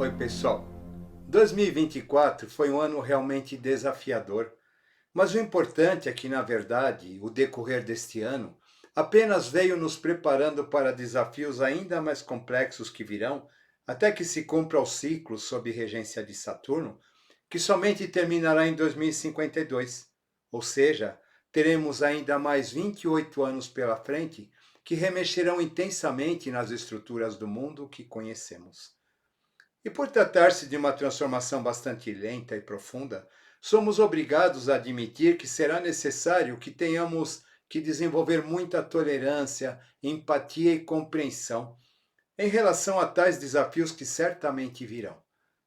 Oi, pessoal. 2024 foi um ano realmente desafiador, mas o importante é que, na verdade, o decorrer deste ano apenas veio nos preparando para desafios ainda mais complexos que virão, até que se cumpra o ciclo sob regência de Saturno, que somente terminará em 2052. Ou seja, teremos ainda mais 28 anos pela frente que remexerão intensamente nas estruturas do mundo que conhecemos. E por tratar-se de uma transformação bastante lenta e profunda, somos obrigados a admitir que será necessário que tenhamos que desenvolver muita tolerância, empatia e compreensão em relação a tais desafios que certamente virão,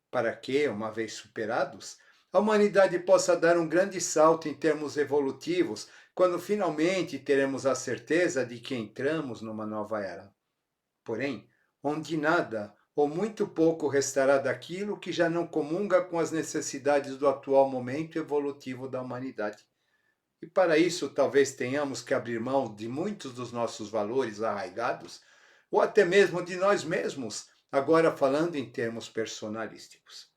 para que, uma vez superados, a humanidade possa dar um grande salto em termos evolutivos, quando finalmente teremos a certeza de que entramos numa nova era. Porém, onde nada ou muito pouco restará daquilo que já não comunga com as necessidades do atual momento evolutivo da humanidade. E para isso, talvez tenhamos que abrir mão de muitos dos nossos valores arraigados, ou até mesmo de nós mesmos, agora falando em termos personalísticos.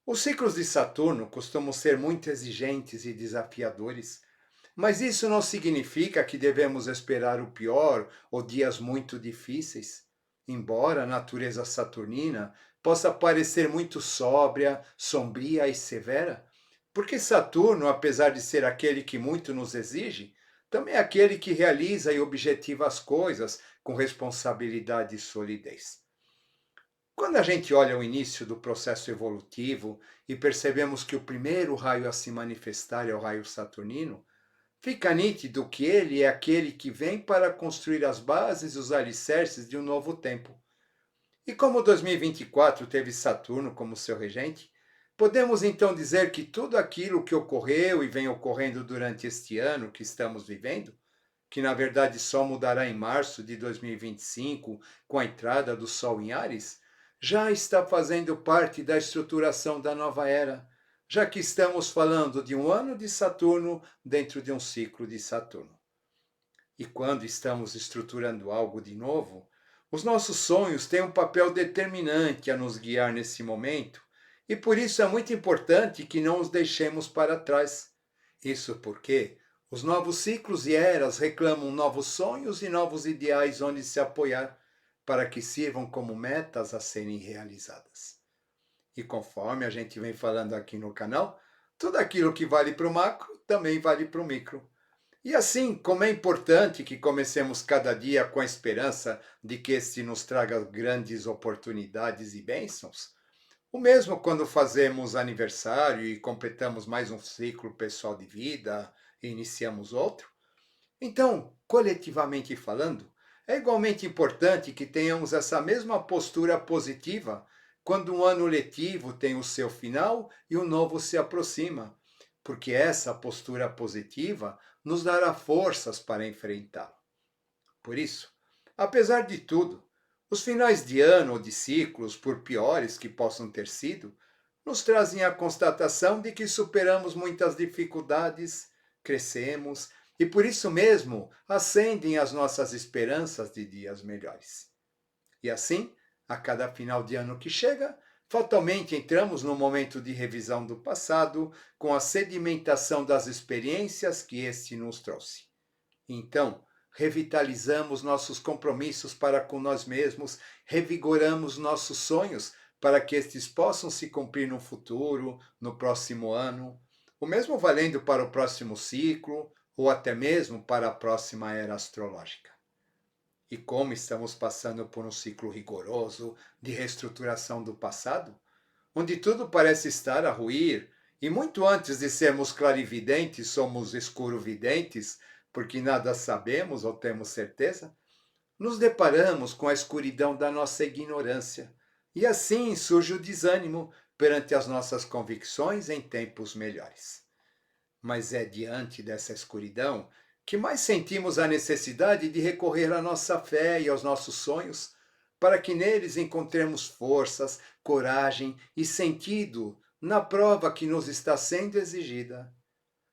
Os ciclos de Saturno costumam ser muito exigentes e desafiadores, mas isso não significa que devemos esperar o pior ou dias muito difíceis. Embora a natureza saturnina possa parecer muito sóbria, sombria e severa, porque Saturno, apesar de ser aquele que muito nos exige, também é aquele que realiza e objetiva as coisas com responsabilidade e solidez. Quando a gente olha o início do processo evolutivo e percebemos que o primeiro raio a se manifestar é o raio saturnino, fica nítido que ele é aquele que vem para construir as bases e os alicerces de um novo tempo. E como 2024 teve Saturno como seu regente, podemos então dizer que tudo aquilo que ocorreu e vem ocorrendo durante este ano que estamos vivendo, que na verdade só mudará em março de 2025 com a entrada do Sol em Áries, já está fazendo parte da estruturação da nova era, já que estamos falando de um ano de Saturno dentro de um ciclo de Saturno. E quando estamos estruturando algo de novo, os nossos sonhos têm um papel determinante a nos guiar nesse momento, e por isso é muito importante que não os deixemos para trás. Isso porque os novos ciclos e eras reclamam novos sonhos e novos ideais onde se apoiar, para que sirvam como metas a serem realizadas. E conforme a gente vem falando aqui no canal, tudo aquilo que vale para o macro também vale para o micro. E assim, como é importante que comecemos cada dia com a esperança de que este nos traga grandes oportunidades e bênçãos, o mesmo quando fazemos aniversário e completamos mais um ciclo pessoal de vida e iniciamos outro. Então, coletivamente falando, é igualmente importante que tenhamos essa mesma postura positiva quando um ano letivo tem o seu final e o novo se aproxima, porque essa postura positiva nos dará forças para enfrentá-lo. Por isso, apesar de tudo, os finais de ano ou de ciclos, por piores que possam ter sido, nos trazem a constatação de que superamos muitas dificuldades, crescemos e por isso mesmo acendem as nossas esperanças de dias melhores. E assim, a cada final de ano que chega, fatalmente entramos num momento de revisão do passado, com a sedimentação das experiências que este nos trouxe. Então, revitalizamos nossos compromissos para com nós mesmos, revigoramos nossos sonhos para que estes possam se cumprir no futuro, no próximo ano, o mesmo valendo para o próximo ciclo ou até mesmo para a próxima era astrológica. E como estamos passando por um ciclo rigoroso de reestruturação do passado, onde tudo parece estar a ruir, e muito antes de sermos clarividentes, somos escurovidentes, porque nada sabemos ou temos certeza, nos deparamos com a escuridão da nossa ignorância. E assim surge o desânimo perante as nossas convicções em tempos melhores. Mas é diante dessa escuridão que mais sentimos a necessidade de recorrer à nossa fé e aos nossos sonhos, para que neles encontremos forças, coragem e sentido na prova que nos está sendo exigida.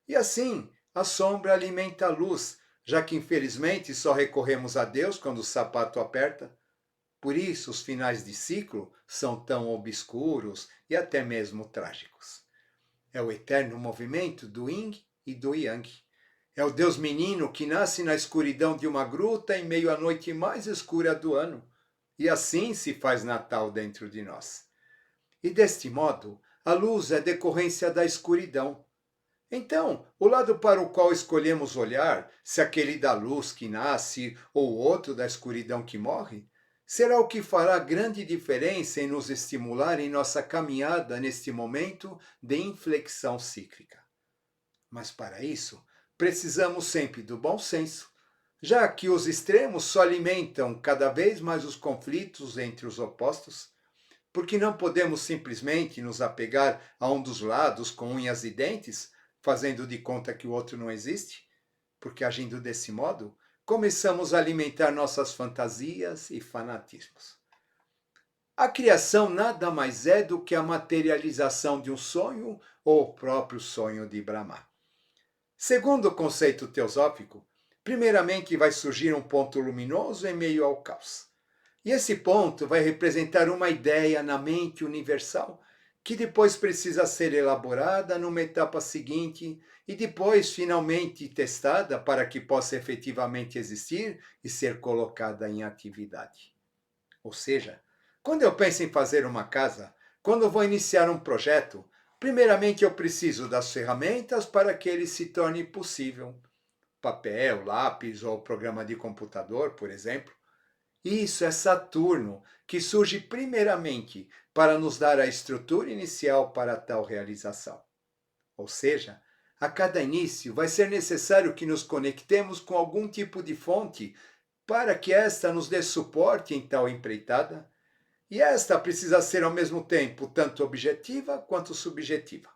E assim, a sombra alimenta a luz, já que infelizmente só recorremos a Deus quando o sapato aperta. Por isso, os finais de ciclo são tão obscuros e até mesmo trágicos. É o eterno movimento do Yin e do Yang. É o Deus menino que nasce na escuridão de uma gruta em meio à noite mais escura do ano. E assim se faz Natal dentro de nós. E deste modo, a luz é decorrência da escuridão. Então, o lado para o qual escolhemos olhar, se aquele da luz que nasce ou outro da escuridão que morre, será o que fará grande diferença em nos estimular em nossa caminhada neste momento de inflexão cíclica. Mas para isso, precisamos sempre do bom senso, já que os extremos só alimentam cada vez mais os conflitos entre os opostos, porque não podemos simplesmente nos apegar a um dos lados com unhas e dentes, fazendo de conta que o outro não existe, porque agindo desse modo, começamos a alimentar nossas fantasias e fanatismos. A criação nada mais é do que a materialização de um sonho ou o próprio sonho de Brahma. Segundo o conceito teosófico, primeiramente vai surgir um ponto luminoso em meio ao caos. E esse ponto vai representar uma ideia na mente universal, que depois precisa ser elaborada numa etapa seguinte e depois finalmente testada para que possa efetivamente existir e ser colocada em atividade. Ou seja, quando eu penso em fazer uma casa, quando eu vou iniciar um projeto, primeiramente eu preciso das ferramentas para que ele se torne possível. Papel, lápis ou programa de computador, por exemplo. Isso é Saturno, que surge primeiramente para nos dar a estrutura inicial para tal realização. Ou seja, a cada início vai ser necessário que nos conectemos com algum tipo de fonte para que esta nos dê suporte em tal empreitada, e esta precisa ser ao mesmo tempo tanto objetiva quanto subjetiva.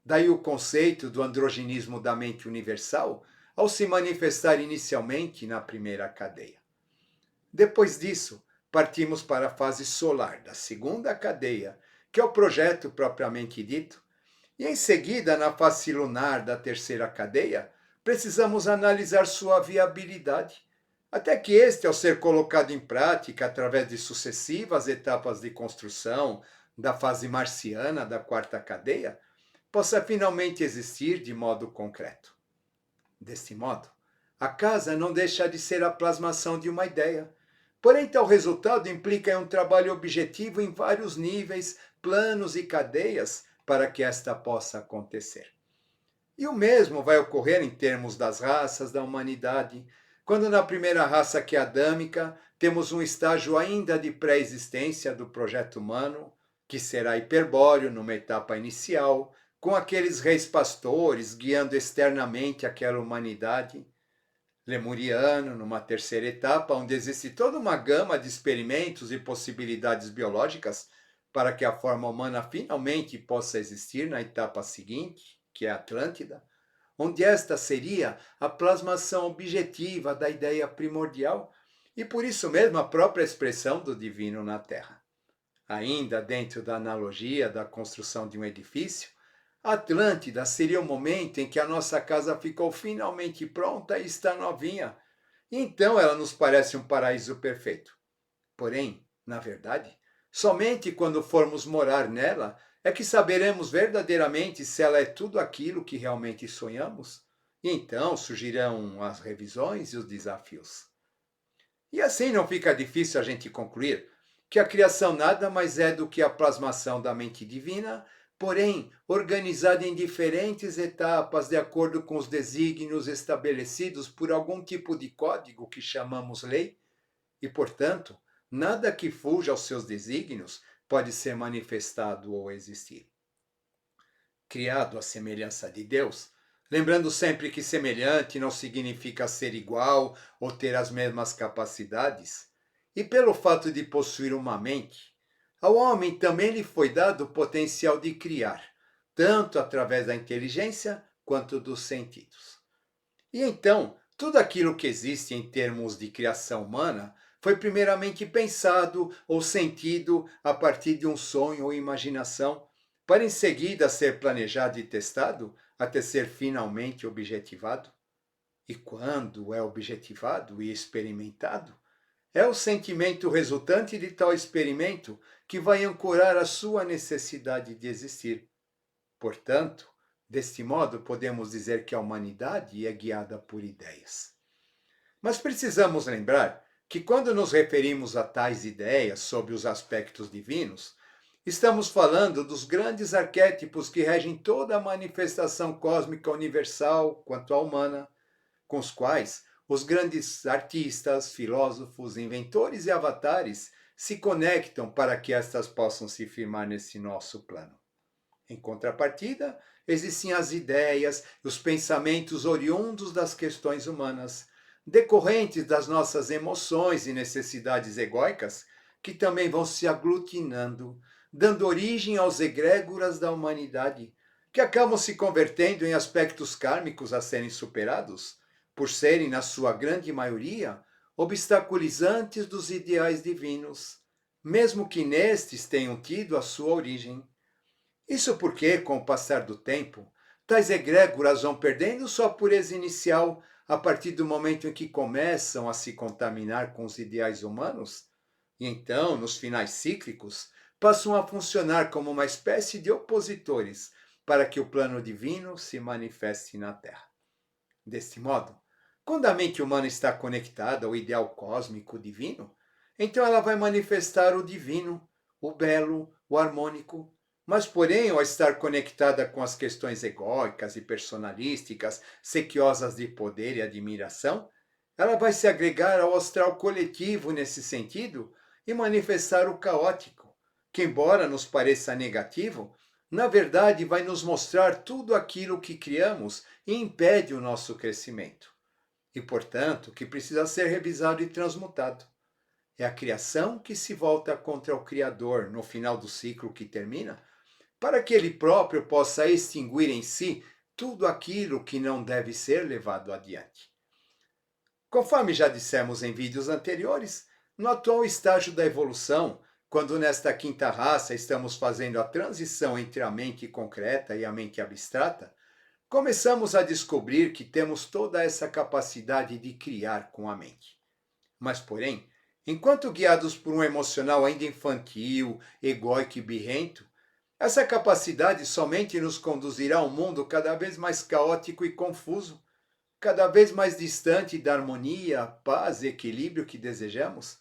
Daí o conceito do androginismo da mente universal ao se manifestar inicialmente na primeira cadeia. Depois disso, partimos para a fase solar da segunda cadeia, que é o projeto propriamente dito, e em seguida, na fase lunar da terceira cadeia, precisamos analisar sua viabilidade, até que este, ao ser colocado em prática através de sucessivas etapas de construção da fase marciana da quarta cadeia, possa finalmente existir de modo concreto. Deste modo, a casa não deixa de ser a plasmação de uma ideia. Porém, tal resultado implica um trabalho objetivo em vários níveis, planos e cadeias para que esta possa acontecer. E o mesmo vai ocorrer em termos das raças da humanidade, quando na primeira raça, que é a adâmica, temos um estágio ainda de pré-existência do projeto humano, que será hiperbóreo numa etapa inicial, com aqueles reis pastores guiando externamente aquela humanidade, lemuriano, numa terceira etapa, onde existe toda uma gama de experimentos e possibilidades biológicas para que a forma humana finalmente possa existir na etapa seguinte, que é a Atlântida, onde esta seria a plasmação objetiva da ideia primordial e por isso mesmo a própria expressão do divino na Terra. Ainda dentro da analogia da construção de um edifício, a Atlântida seria o momento em que a nossa casa ficou finalmente pronta e está novinha. Então ela nos parece um paraíso perfeito. Porém, na verdade, somente quando formos morar nela é que saberemos verdadeiramente se ela é tudo aquilo que realmente sonhamos. E então surgirão as revisões e os desafios. E assim não fica difícil a gente concluir que a criação nada mais é do que a plasmação da mente divina, porém organizada em diferentes etapas de acordo com os desígnios estabelecidos por algum tipo de código que chamamos lei, e, portanto, nada que fuja aos seus desígnios pode ser manifestado ou existir. Criado à semelhança de Deus, lembrando sempre que semelhante não significa ser igual ou ter as mesmas capacidades, e pelo fato de possuir uma mente, ao homem também lhe foi dado o potencial de criar, tanto através da inteligência quanto dos sentidos. E então, tudo aquilo que existe em termos de criação humana foi primeiramente pensado ou sentido a partir de um sonho ou imaginação, para em seguida ser planejado e testado até ser finalmente objetivado. E quando é objetivado e experimentado, É o sentimento resultante de tal experimento que vai ancorar a sua necessidade de existir. Portanto, deste modo, podemos dizer que a humanidade é guiada por ideias. Mas precisamos lembrar que, quando nos referimos a tais ideias sobre os aspectos divinos, estamos falando dos grandes arquétipos que regem toda a manifestação cósmica universal quanto à humana, com os quais os grandes artistas, filósofos, inventores e avatares se conectam para que estas possam se firmar nesse nosso plano. Em contrapartida, existem as ideias e os pensamentos oriundos das questões humanas, decorrentes das nossas emoções e necessidades egóicas, que também vão se aglutinando, dando origem aos egrégoras da humanidade, que acabam se convertendo em aspectos kármicos a serem superados, por serem, na sua grande maioria, obstaculizantes dos ideais divinos, mesmo que nestes tenham tido a sua origem. Isso porque, com o passar do tempo, tais egrégoras vão perdendo sua pureza inicial a partir do momento em que começam a se contaminar com os ideais humanos, e então, nos finais cíclicos, passam a funcionar como uma espécie de opositores para que o plano divino se manifeste na Terra. Deste modo, quando a mente humana está conectada ao ideal cósmico divino, então ela vai manifestar o divino, o belo, o harmônico. Mas, porém, ao estar conectada com as questões egóicas e personalísticas, sequiosas de poder e admiração, ela vai se agregar ao astral coletivo nesse sentido e manifestar o caótico, que, embora nos pareça negativo, na verdade vai nos mostrar tudo aquilo que criamos e impede o nosso crescimento. E, portanto, que precisa ser revisado e transmutado. É a criação que se volta contra o Criador no final do ciclo que termina, para que ele próprio possa extinguir em si tudo aquilo que não deve ser levado adiante. Conforme já dissemos em vídeos anteriores, no atual estágio da evolução, quando nesta quinta raça estamos fazendo a transição entre a mente concreta e a mente abstrata, começamos a descobrir que temos toda essa capacidade de criar com a mente. Mas, porém, enquanto guiados por um emocional ainda infantil, egóico e birrento, essa capacidade somente nos conduzirá a um mundo cada vez mais caótico e confuso, cada vez mais distante da harmonia, paz e equilíbrio que desejamos,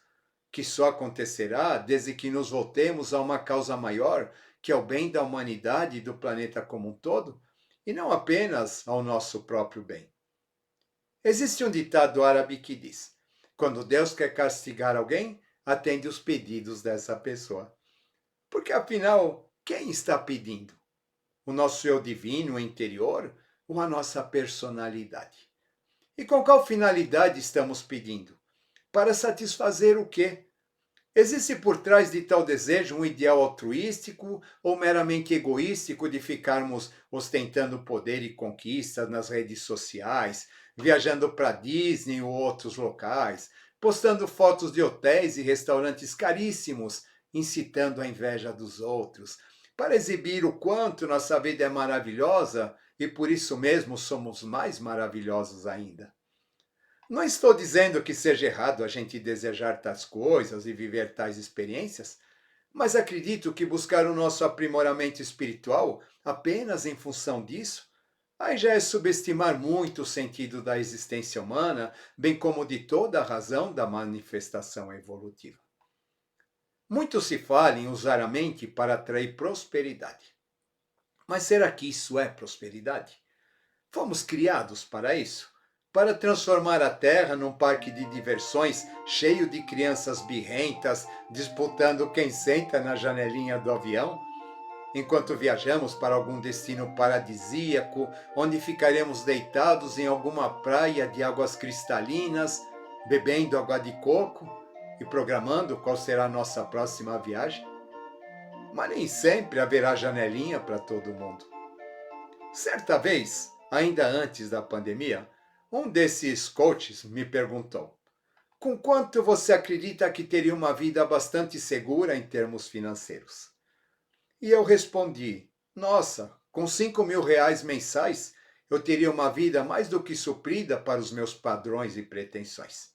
que só acontecerá desde que nos voltemos a uma causa maior, que é o bem da humanidade e do planeta como um todo, e não apenas ao nosso próprio bem. Existe um ditado árabe que diz: quando Deus quer castigar alguém, atende os pedidos dessa pessoa. Porque afinal, quem está pedindo? O nosso eu divino interior ou a nossa personalidade? E com qual finalidade estamos pedindo? Para satisfazer o quê? Existe por trás de tal desejo um ideal altruístico ou meramente egoístico de ficarmos ostentando poder e conquistas nas redes sociais, viajando para Disney ou outros locais, postando fotos de hotéis e restaurantes caríssimos, incitando a inveja dos outros, para exibir o quanto nossa vida é maravilhosa e por isso mesmo somos mais maravilhosos ainda? Não estou dizendo que seja errado a gente desejar tais coisas e viver tais experiências, mas acredito que buscar o nosso aprimoramento espiritual apenas em função disso, aí já é subestimar muito o sentido da existência humana, bem como de toda a razão da manifestação evolutiva. Muito se fala em usar a mente para atrair prosperidade. Mas será que isso é prosperidade? Fomos criados para isso? Para transformar a Terra num parque de diversões cheio de crianças birrentas disputando quem senta na janelinha do avião? Enquanto viajamos para algum destino paradisíaco, onde ficaremos deitados em alguma praia de águas cristalinas, bebendo água de coco e programando qual será a nossa próxima viagem? Mas nem sempre haverá janelinha para todo mundo. Certa vez, ainda antes da pandemia, um desses coaches me perguntou: com quanto você acredita que teria uma vida bastante segura em termos financeiros? E eu respondi: nossa, com R$ 5.000 mensais, eu teria uma vida mais do que suprida para os meus padrões e pretensões.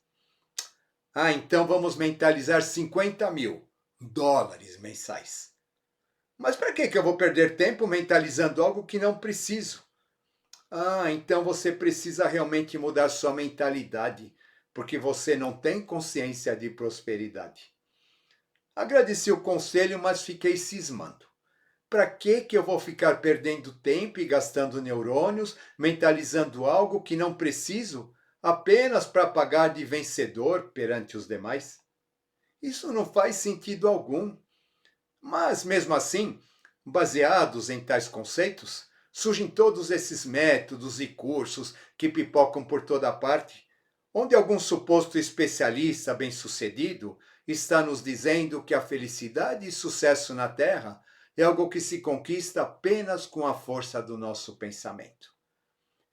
Ah, então vamos mentalizar 50 mil dólares mensais. Mas para que eu vou perder tempo mentalizando algo que não preciso? Ah, então você precisa realmente mudar sua mentalidade, porque você não tem consciência de prosperidade. Agradeci o conselho, mas fiquei cismando. Para que eu vou ficar perdendo tempo e gastando neurônios, mentalizando algo que não preciso, apenas para pagar de vencedor perante os demais? Isso não faz sentido algum. Mas, mesmo assim, baseados em tais conceitos, surgem todos esses métodos e cursos que pipocam por toda parte, onde algum suposto especialista bem-sucedido está nos dizendo que a felicidade e sucesso na Terra é algo que se conquista apenas com a força do nosso pensamento.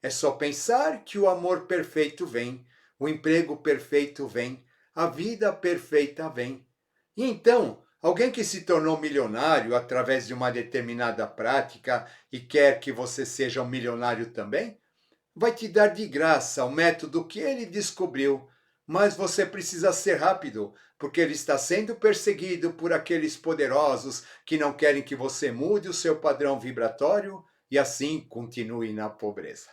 É só pensar que o amor perfeito vem, o emprego perfeito vem, a vida perfeita vem. E então, alguém que se tornou milionário através de uma determinada prática e quer que você seja um milionário também, vai te dar de graça o método que ele descobriu, mas você precisa ser rápido, porque ele está sendo perseguido por aqueles poderosos que não querem que você mude o seu padrão vibratório e assim continue na pobreza.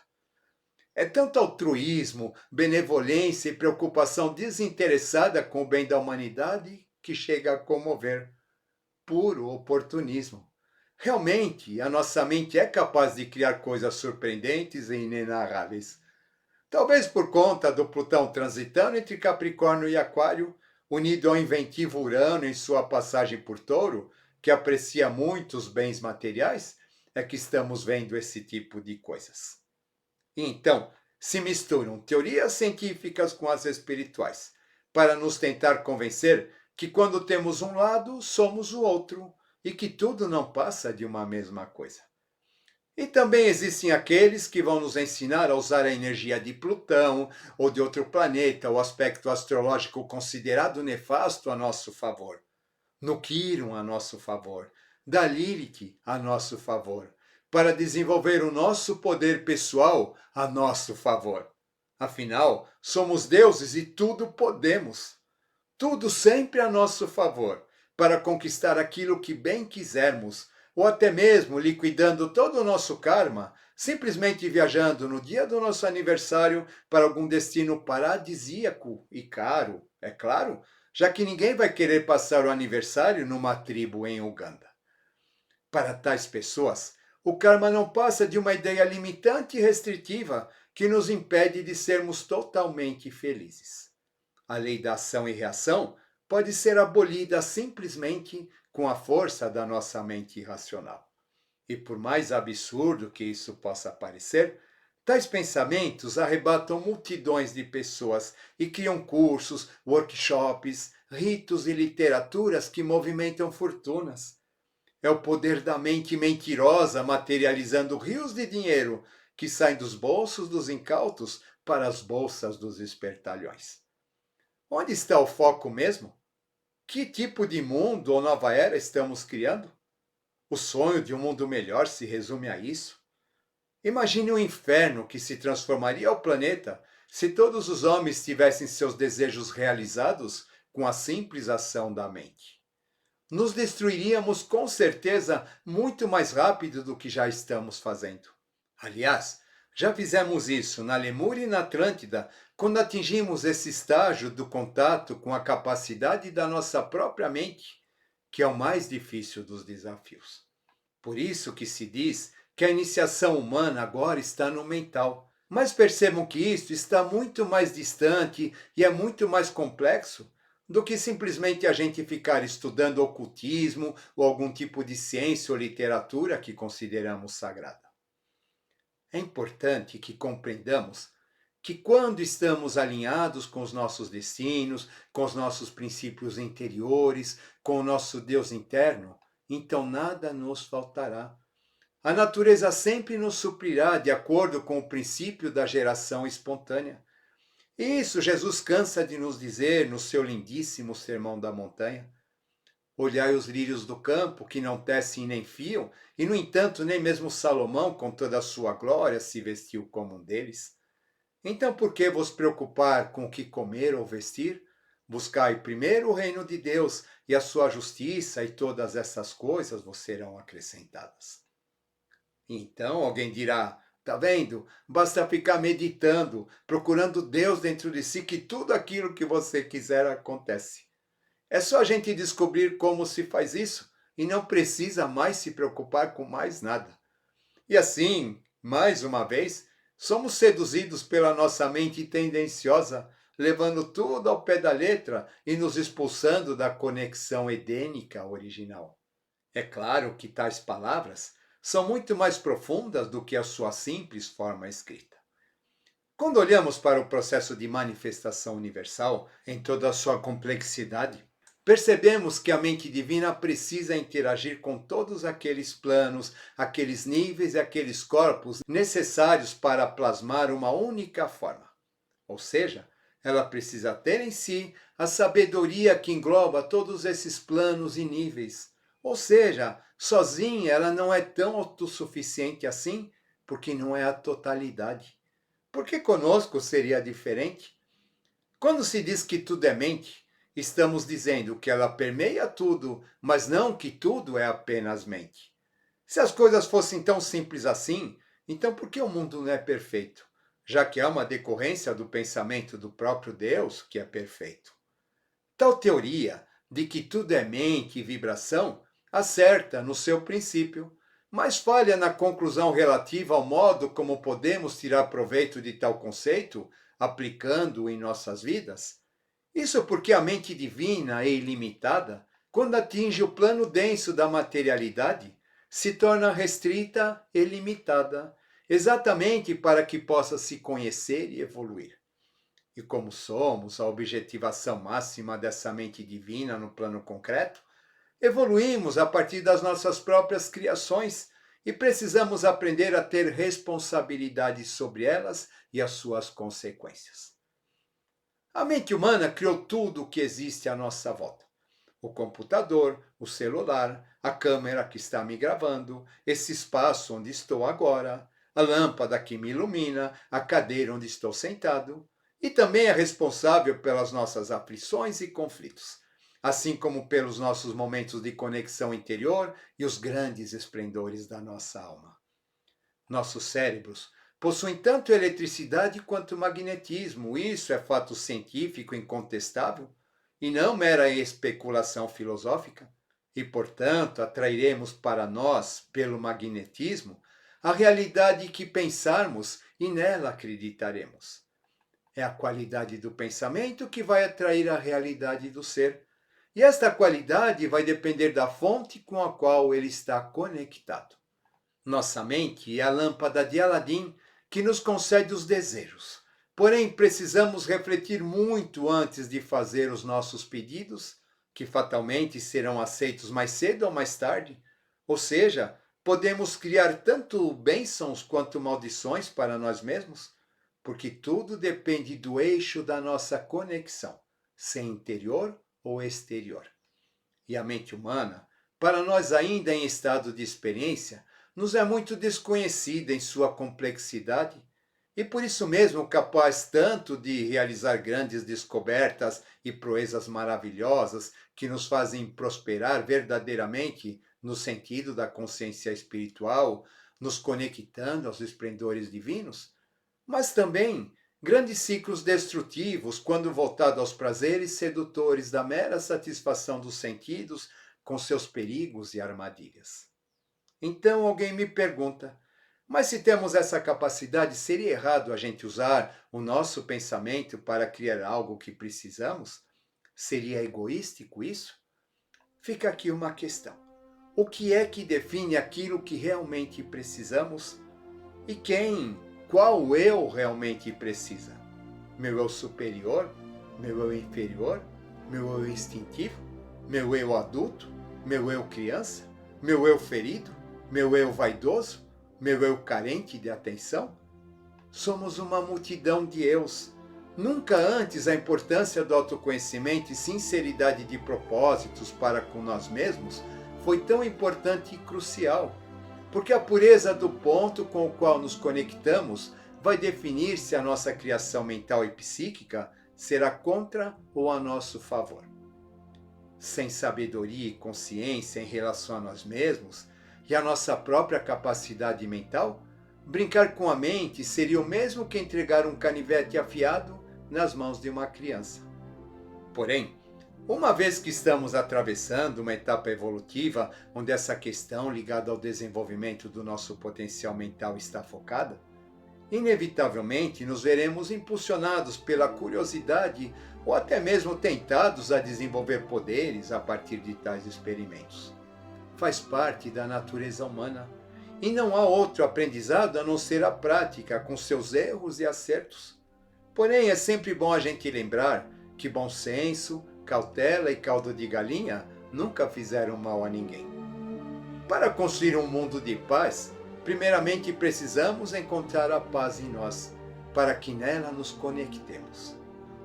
É tanto altruísmo, benevolência e preocupação desinteressada com o bem da humanidade que chega a comover. Puro oportunismo. Realmente, a nossa mente é capaz de criar coisas surpreendentes e inenarráveis. Talvez por conta do Plutão transitando entre Capricórnio e Aquário, unido ao inventivo Urano em sua passagem por Touro, que aprecia muito os bens materiais, é que estamos vendo esse tipo de coisas. Então, se misturam teorias científicas com as espirituais, para nos tentar convencer que quando temos um lado, somos o outro, e que tudo não passa de uma mesma coisa. E também existem aqueles que vão nos ensinar a usar a energia de Plutão ou de outro planeta, o aspecto astrológico considerado nefasto a nosso favor, no Quirón a nosso favor, da Lilith a nosso favor, para desenvolver o nosso poder pessoal a nosso favor. Afinal, somos deuses e tudo podemos. Tudo sempre a nosso favor, para conquistar aquilo que bem quisermos, ou até mesmo liquidando todo o nosso karma, simplesmente viajando no dia do nosso aniversário para algum destino paradisíaco e caro, é claro, já que ninguém vai querer passar o aniversário numa tribo em Uganda. Para tais pessoas, o karma não passa de uma ideia limitante e restritiva que nos impede de sermos totalmente felizes. A lei da ação e reação pode ser abolida simplesmente com a força da nossa mente irracional. E por mais absurdo que isso possa parecer, tais pensamentos arrebatam multidões de pessoas e criam cursos, workshops, ritos e literaturas que movimentam fortunas. É o poder da mente mentirosa materializando rios de dinheiro que saem dos bolsos dos incautos para as bolsas dos espertalhões. Onde está o foco mesmo? Que tipo de mundo ou nova era estamos criando? O sonho de um mundo melhor se resume a isso? Imagine um inferno que se transformaria ao planeta se todos os homens tivessem seus desejos realizados com a simples ação da mente. Nos destruiríamos com certeza muito mais rápido do que já estamos fazendo. Aliás, já fizemos isso na Lemúria e na Atlântida, quando atingimos esse estágio do contato com a capacidade da nossa própria mente, que é o mais difícil dos desafios. Por isso que se diz que a iniciação humana agora está no mental. Mas percebam que isso está muito mais distante e é muito mais complexo do que simplesmente a gente ficar estudando ocultismo ou algum tipo de ciência ou literatura que consideramos sagrada. É importante que compreendamos que quando estamos alinhados com os nossos destinos, com os nossos princípios interiores, com o nosso Deus interno, então nada nos faltará. A natureza sempre nos suprirá de acordo com o princípio da geração espontânea. Isso Jesus cansa de nos dizer no seu lindíssimo Sermão da Montanha. Olhai os lírios do campo, que não tecem nem fiam, e no entanto nem mesmo Salomão, com toda a sua glória, se vestiu como um deles. Então por que vos preocupar com o que comer ou vestir? Buscai primeiro o reino de Deus e a sua justiça, e todas essas coisas vos serão acrescentadas. Então alguém dirá: tá vendo? Basta ficar meditando, procurando Deus dentro de si, que tudo aquilo que você quiser acontece. É só a gente descobrir como se faz isso e não precisa mais se preocupar com mais nada. E assim, mais uma vez, somos seduzidos pela nossa mente tendenciosa, levando tudo ao pé da letra e nos expulsando da conexão edênica original. É claro que tais palavras são muito mais profundas do que a sua simples forma escrita. Quando olhamos para o processo de manifestação universal em toda a sua complexidade, percebemos que a mente divina precisa interagir com todos aqueles planos, aqueles níveis e aqueles corpos necessários para plasmar uma única forma. Ou seja, ela precisa ter em si a sabedoria que engloba todos esses planos e níveis. Ou seja, sozinha ela não é tão autossuficiente assim, porque não é a totalidade. Por que conosco seria diferente? Quando se diz que tudo é mente, estamos dizendo que ela permeia tudo, mas não que tudo é apenas mente. Se as coisas fossem tão simples assim, então por que o mundo não é perfeito? Já que é uma decorrência do pensamento do próprio Deus, que é perfeito. Tal teoria de que tudo é mente e vibração acerta no seu princípio, mas falha na conclusão relativa ao modo como podemos tirar proveito de tal conceito, aplicando-o em nossas vidas. Isso porque a mente divina e ilimitada, quando atinge o plano denso da materialidade, se torna restrita e limitada, exatamente para que possa se conhecer e evoluir. E como somos a objetivação máxima dessa mente divina no plano concreto, evoluímos a partir das nossas próprias criações e precisamos aprender a ter responsabilidade sobre elas e as suas consequências. A mente humana criou tudo o que existe à nossa volta. O computador, o celular, a câmera que está me gravando, esse espaço onde estou agora, a lâmpada que me ilumina, a cadeira onde estou sentado, e também é responsável pelas nossas aflições e conflitos, assim como pelos nossos momentos de conexão interior e os grandes esplendores da nossa alma. Nossos cérebros possuem tanto eletricidade quanto magnetismo, isso é fato científico incontestável e não mera especulação filosófica, e, portanto, atrairemos para nós, pelo magnetismo, a realidade que pensarmos e nela acreditaremos. É a qualidade do pensamento que vai atrair a realidade do ser, e esta qualidade vai depender da fonte com a qual ele está conectado. Nossa mente é a lâmpada de Aladim que nos concede os desejos. Porém, precisamos refletir muito antes de fazer os nossos pedidos, que fatalmente serão aceitos mais cedo ou mais tarde. Ou seja, podemos criar tanto bênçãos quanto maldições para nós mesmos, porque tudo depende do eixo da nossa conexão, se interior ou exterior. E a mente humana, para nós ainda em estado de experiência, nos é muito desconhecida em sua complexidade e por isso mesmo capaz tanto de realizar grandes descobertas e proezas maravilhosas que nos fazem prosperar verdadeiramente no sentido da consciência espiritual, nos conectando aos esplendores divinos, mas também grandes ciclos destrutivos quando voltado aos prazeres sedutores da mera satisfação dos sentidos com seus perigos e armadilhas. Então alguém me pergunta, mas se temos essa capacidade, seria errado a gente usar o nosso pensamento para criar algo que precisamos? Seria egoístico isso? Fica aqui uma questão. O que é que define aquilo que realmente precisamos? E qual eu realmente precisa? Meu eu superior? Meu eu inferior? Meu eu instintivo? Meu eu adulto? Meu eu criança? Meu eu ferido? Meu eu vaidoso? Meu eu carente de atenção? Somos uma multidão de eus. Nunca antes a importância do autoconhecimento e sinceridade de propósitos para com nós mesmos foi tão importante e crucial, porque a pureza do ponto com o qual nos conectamos vai definir se a nossa criação mental e psíquica será contra ou a nosso favor. Sem sabedoria e consciência em relação a nós mesmos e a nossa própria capacidade mental, brincar com a mente seria o mesmo que entregar um canivete afiado nas mãos de uma criança. Porém, uma vez que estamos atravessando uma etapa evolutiva onde essa questão ligada ao desenvolvimento do nosso potencial mental está focada, inevitavelmente nos veremos impulsionados pela curiosidade ou até mesmo tentados a desenvolver poderes a partir de tais experimentos. Faz parte da natureza humana e não há outro aprendizado a não ser a prática com seus erros e acertos. Porém, é sempre bom a gente lembrar que bom senso, cautela e caldo de galinha nunca fizeram mal a ninguém. Para construir um mundo de paz, primeiramente precisamos encontrar a paz em nós, para que nela nos conectemos.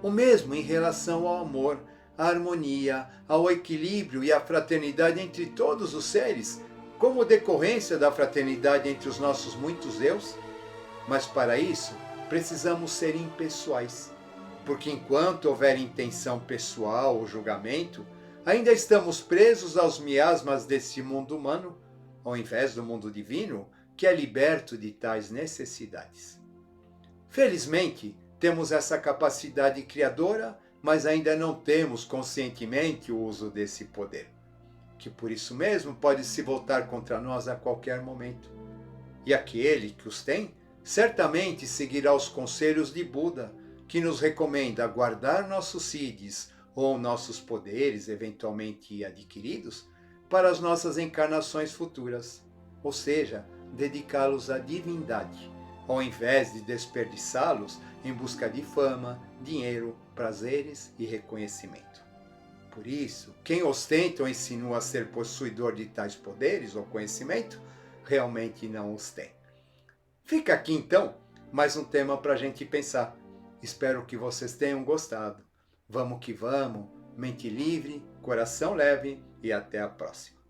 O mesmo em relação ao amor, à harmonia, ao equilíbrio e à fraternidade entre todos os seres, como decorrência da fraternidade entre os nossos muitos eus. Mas para isso, precisamos ser impessoais, porque enquanto houver intenção pessoal ou julgamento, ainda estamos presos aos miasmas desse mundo humano, ao invés do mundo divino, que é liberto de tais necessidades. Felizmente, temos essa capacidade criadora, mas ainda não temos conscientemente o uso desse poder, que por isso mesmo pode se voltar contra nós a qualquer momento. E aquele que os tem, certamente seguirá os conselhos de Buda, que nos recomenda guardar nossos siddhis ou nossos poderes eventualmente adquiridos para as nossas encarnações futuras, ou seja, dedicá-los à divindade, ao invés de desperdiçá-los em busca de fama, dinheiro, prazeres e reconhecimento. Por isso, quem ostenta ou insinua ser possuidor de tais poderes ou conhecimento, realmente não os tem. Fica aqui então mais um tema para a gente pensar. Espero que vocês tenham gostado. Vamos que vamos, mente livre, coração leve e até a próxima.